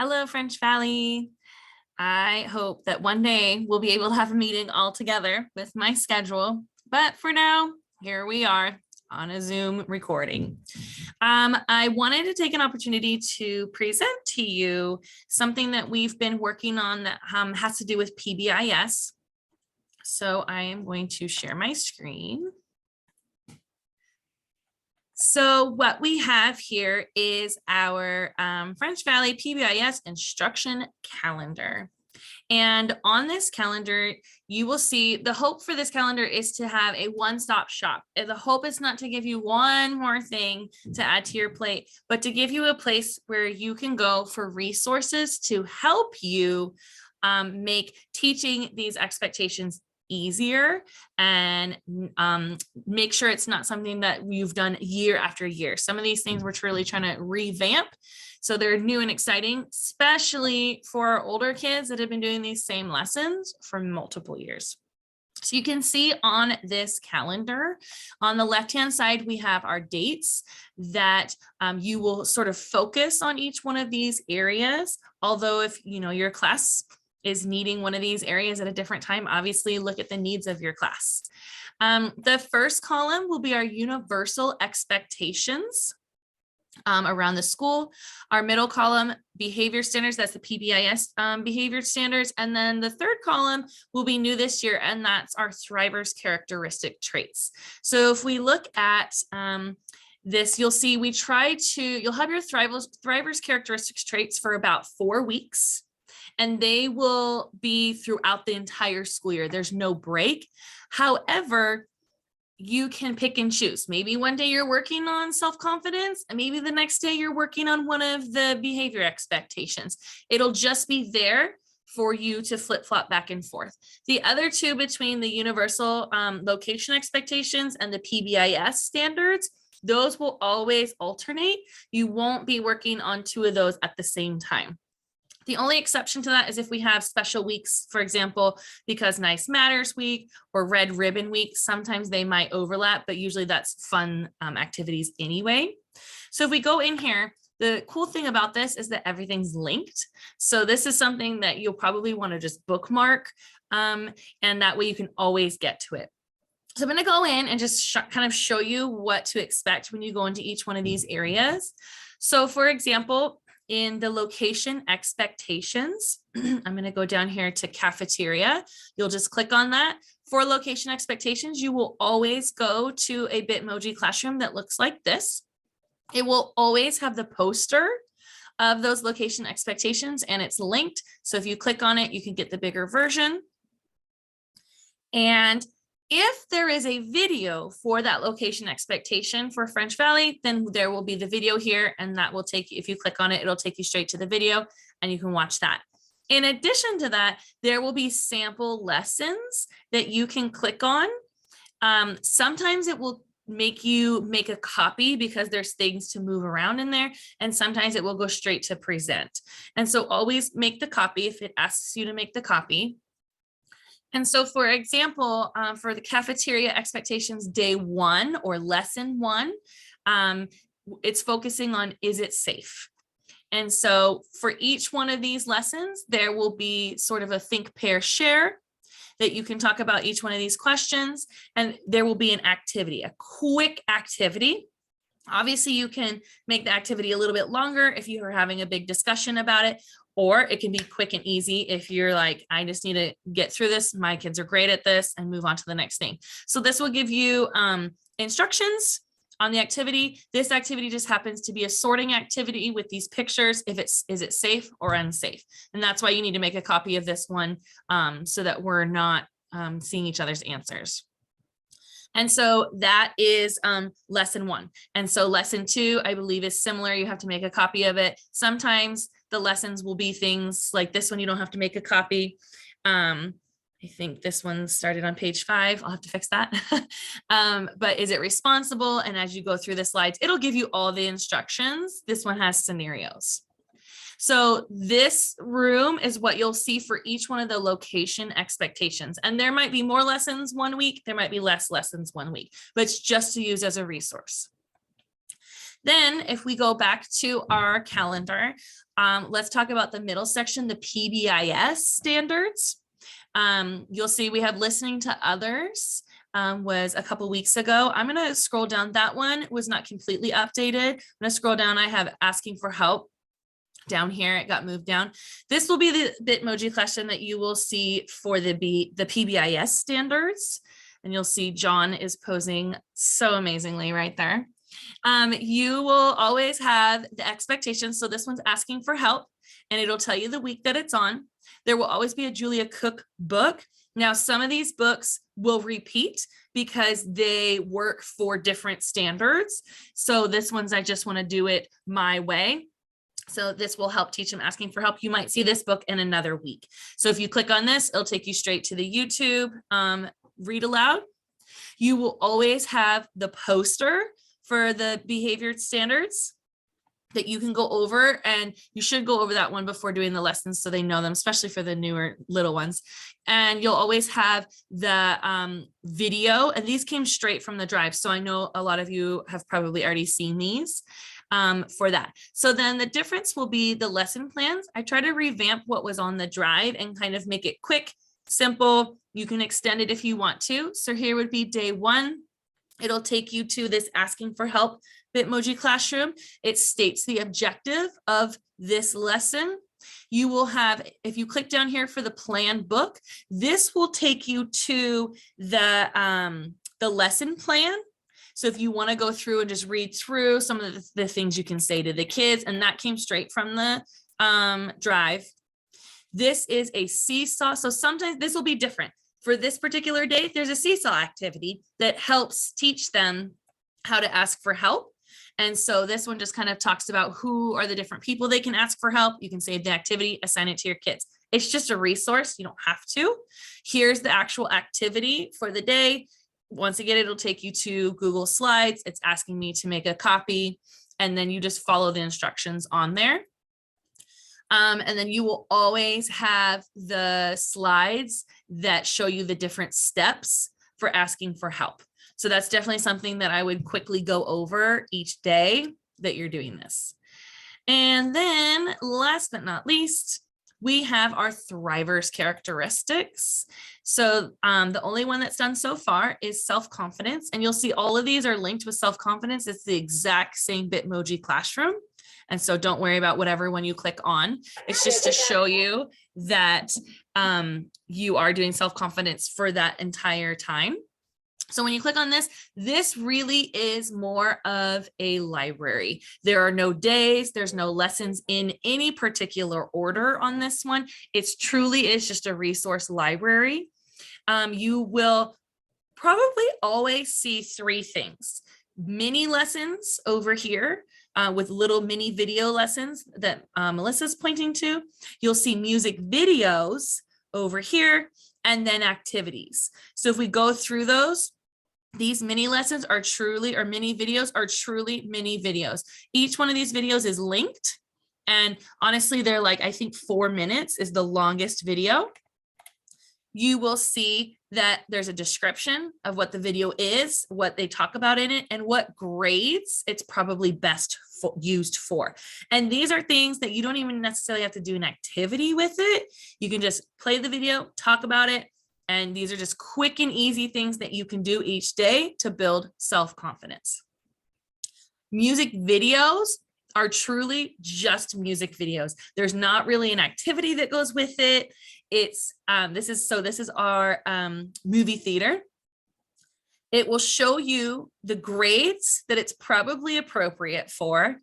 Hello, French Valley. I hope that one day we'll be able to have a meeting all together with my schedule. But for now, here we are on a Zoom recording. I wanted to take an opportunity to present to you something that we've been working on that has to do with PBIS. So I am going to share my screen. So what we have here is our French Valley PBIS instruction calendar. And on this calendar, you will see the hope for this calendar is to have a one-stop shop. The hope is not to give you one more thing to add to your plate, but to give you a place where you can go for resources to help you make teaching these expectations easier and make sure it's not something that you've done year after year. Some of these things we're truly trying to revamp so they're new and exciting, especially for our older kids that have been doing these same lessons for multiple years. So you can see on this calendar, on the left-hand side, we have our dates that you will sort of focus on each one of these areas. Although if your class is needing one of these areas at a different time, obviously look at the needs of your class. The first column will be our universal expectations around the school. Our middle column, behavior standards, that's the PBIS behavior standards. And then the third column will be new this year, and that's our thrivers characteristic traits. So if we look at this, you'll see you'll have your thrivers characteristics traits for about 4 weeks. And they will be throughout the entire school year. There's no break. However, you can pick and choose. Maybe one day you're working on self-confidence, and maybe the next day you're working on one of the behavior expectations. It'll just be there for you to flip-flop back and forth. The other two, between the universal location expectations and the PBIS standards, those will always alternate. You won't be working on 2 of those at the same time. The only exception to that is if we have special weeks, for example, because Nice Matters Week or Red Ribbon Week, sometimes they might overlap, but usually that's fun activities anyway. So if we go in here, the cool thing about this is that everything's linked. So this is something that you'll probably want to just bookmark, and that way you can always get to it. So I'm going to go in and just kind of show you what to expect when you go into each one of these areas. So for example, in the location expectations, I'm going to go down here to cafeteria. You'll just click on that. For location expectations, you will always go to a Bitmoji classroom that looks like this. It will always have the poster of those location expectations, and it's linked. So if you click on it, you can get the bigger version. And if there is a video for that location expectation for French Valley, then there will be the video here, and that will take you, if you click on it, it'll take you straight to the video and you can watch that. In addition to that, there will be sample lessons that you can click on. Sometimes it will make you make a copy because there's things to move around in there, and sometimes it will go straight to present. And so always make the copy if it asks you to make the copy. And so, for example, for the cafeteria expectations day 1 or lesson 1, it's focusing on, is it safe? And so for each one of these lessons, there will be sort of a think, pair, share that you can talk about each one of these questions. And there will be an activity, a quick activity. Obviously, you can make the activity a little bit longer if you are having a big discussion about it, or it can be quick and easy if you're like, I just need to get through this. My kids are great at this, and move on to the next thing. So this will give you instructions on the activity. This activity just happens to be a sorting activity with these pictures. Is it safe or unsafe? And that's why you need to make a copy of this one so that we're not seeing each other's answers. And so that is lesson 1. And so lesson 2, I believe, is similar. You have to make a copy of it. Sometimes the lessons will be things like this one. You don't have to make a copy. I think this one started on page 5. I'll have to fix that. But is it responsible? And as you go through the slides, it'll give you all the instructions. This one has scenarios. So this room is what you'll see for each one of the location expectations. And there might be more lessons 1 week. There might be less lessons 1 week, but it's just to use as a resource. Then if we go back to our calendar, let's talk about the middle section, the PBIS standards. You'll see we have listening to others was a couple weeks ago. I'm going to scroll down. That one was not completely updated. I'm going to scroll down. I have asking for help down here. It got moved down. This will be the Bitmoji question that you will see for the PBIS standards. And you'll see John is posing so amazingly right there. You will always have the expectations. So this one's asking for help, and it'll tell you the week that it's on. There will always be a Julia Cook book. Now, some of these books will repeat because they work for different standards. So this one's, I just want to do it my way. So this will help teach them asking for help. You might see this book in another week. So if you click on this, it'll take you straight to the YouTube read aloud. You will always have the poster for the behavior standards that you can go over, and you should go over that one before doing the lessons so they know them, especially for the newer little ones. And you'll always have the video, and these came straight from the drive. So I know a lot of you have probably already seen these for that. So then the difference will be the lesson plans. I try to revamp what was on the drive and kind of make it quick, simple. You can extend it if you want to. So here would be day one. It'll take you to this asking for help Bitmoji classroom. It states the objective of this lesson. You will have, if you click down here for the plan book, this will take you to the lesson plan. So if you want to go through and just read through some of the things you can say to the kids, and that came straight from the drive. This is a seesaw. So sometimes this will be different. For this particular day, there's a seesaw activity that helps teach them how to ask for help. And so this one just kind of talks about who are the different people they can ask for help. You can save the activity, assign it to your kids. It's just a resource. You don't have to. Here's the actual activity for the day. Once again, it'll take you to Google Slides. It's asking me to make a copy, and then you just follow the instructions on there. And then you will always have the slides that show you the different steps for asking for help. So that's definitely something that I would quickly go over each day that you're doing this. And then last but not least, we have our Thrivers characteristics. So the only one that's done so far is self-confidence. And you'll see all of these are linked with self-confidence. It's the exact same Bitmoji classroom. And so don't worry about whatever one you click on. It's just to show you that you are doing self-confidence for that entire time. So when you click on this, this really is more of a library. There are no days, there's no lessons in any particular order on this one. It's truly is just a resource library. You will probably always see three things. Mini lessons over here. With little mini video lessons that Melissa's pointing to. You'll see music videos over here, and then activities. So if we go through those, these mini lessons are truly, or mini videos are truly mini videos. Each one of these videos is linked. And honestly, they're like, I think 4 minutes is the longest video. You will see that there's a description of what the video is, what they talk about in it, and what grades it's probably best used for. And these are things that you don't even necessarily have to do an activity with it. You can just play the video, talk about it, and these are just quick and easy things that you can do each day to build self-confidence. Music videos are truly just music videos. There's not really an activity that goes with it. It's this is our movie theater. It will show you the grades that it's probably appropriate for,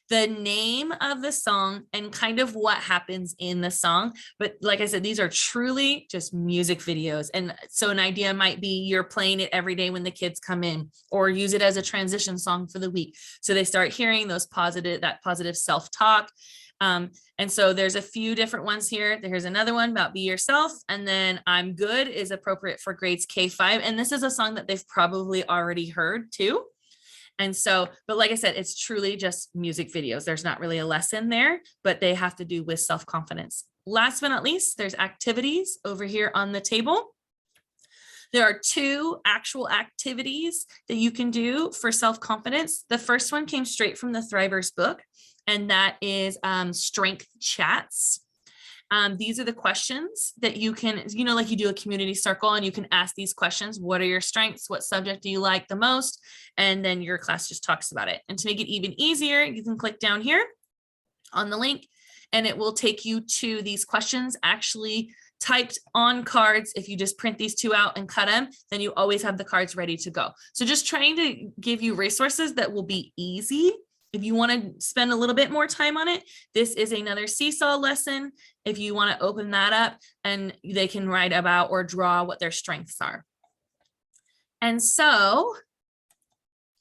the name of the song, and kind of what happens in the song. But like I said, these are truly just music videos. And so an idea might be you're playing it every day when the kids come in, or use it as a transition song for the week. So they start hearing that positive self-talk. And so there's a few different ones here. There's another one about be yourself. And then I'm good is appropriate for grades K-5. And this is a song that they've probably already heard too. And so, but like I said, it's truly just music videos. There's not really a lesson there, but they have to do with self-confidence. Last but not least, there's activities over here on the table. There are 2 actual activities that you can do for self-confidence. The first one came straight from the Thrivers book, and that is strength chats. These are the questions that you can, like you do a community circle and you can ask these questions. What are your strengths? What subject do you like the most? And then your class just talks about it. And to make it even easier, you can click down here on the link and it will take you to these questions actually typed on cards. If you just print these 2 out and cut them, then you always have the cards ready to go. So just trying to give you resources that will be easy. If you want to spend a little bit more time on it, this is another seesaw lesson. If you want to open that up and they can write about or draw what their strengths are. And so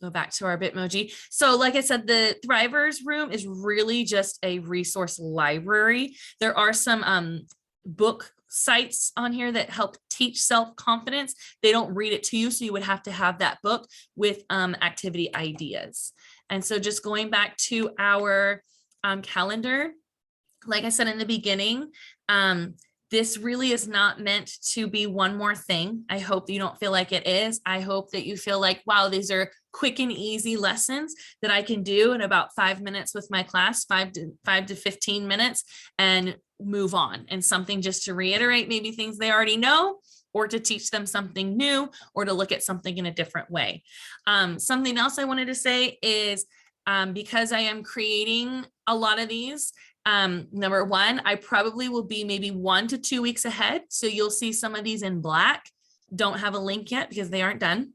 go back to our Bitmoji. So like I said, the Thrivers room is really just a resource library. There are some book sites on here that help teach self-confidence. They don't read it to you, so you would have to have that book with activity ideas. And so just going back to our calendar, like I said in the beginning, this really is not meant to be one more thing. I hope you don't feel like it is. I hope that you feel like, wow, these are quick and easy lessons that I can do in about 5 minutes with my class, 5 to 15 minutes, and move on. And something just to reiterate, maybe things they already know, or to teach them something new, or to look at something in a different way. Something else I wanted to say is because I am creating a lot of these, number one, I probably will be maybe 1 to 2 weeks ahead. So you'll see some of these in black. Don't have a link yet because they aren't done.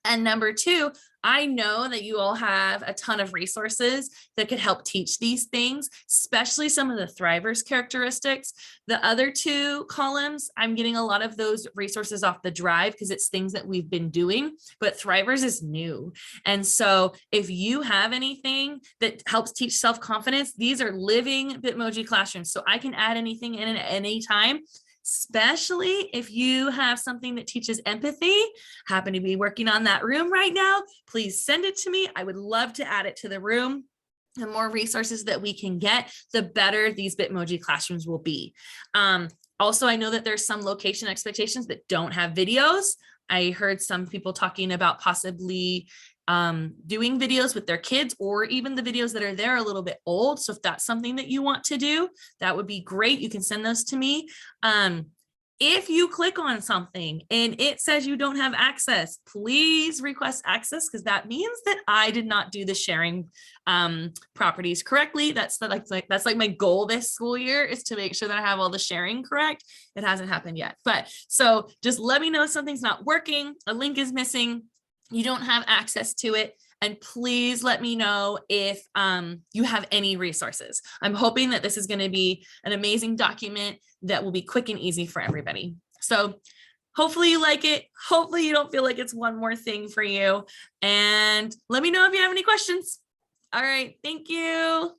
And number 2, I know that you all have a ton of resources that could help teach these things, especially some of the Thrivers characteristics. The other 2 columns, I'm getting a lot of those resources off the drive because it's things that we've been doing, but Thrivers is new. And so if you have anything that helps teach self-confidence, these are living Bitmoji classrooms. So I can add anything in at any time. Especially if you have something that teaches empathy, happen to be working on that room right now, please send it to me. I would love to add it to the room. The more resources that we can get, the better these Bitmoji classrooms will be. Also, I know that there's some location expectations that don't have videos. I heard some people talking about possibly doing videos with their kids, or even the videos that are there are a little bit old. So if that's something that you want to do, that would be great. You can send those to me. If you click on something and it says you don't have access, please request access, because that means that I did not do the sharing properties correctly. That's like my goal this school year, is to make sure that I have all the sharing correct. It hasn't happened yet, but so just let me know if something's not working, a link is missing, you don't have access to it, and please let me know if you have any resources. I'm hoping that this is going to be an amazing document that will be quick and easy for everybody. So hopefully you like it. Hopefully you don't feel like it's one more thing for you. And let me know if you have any questions. All right. Thank you.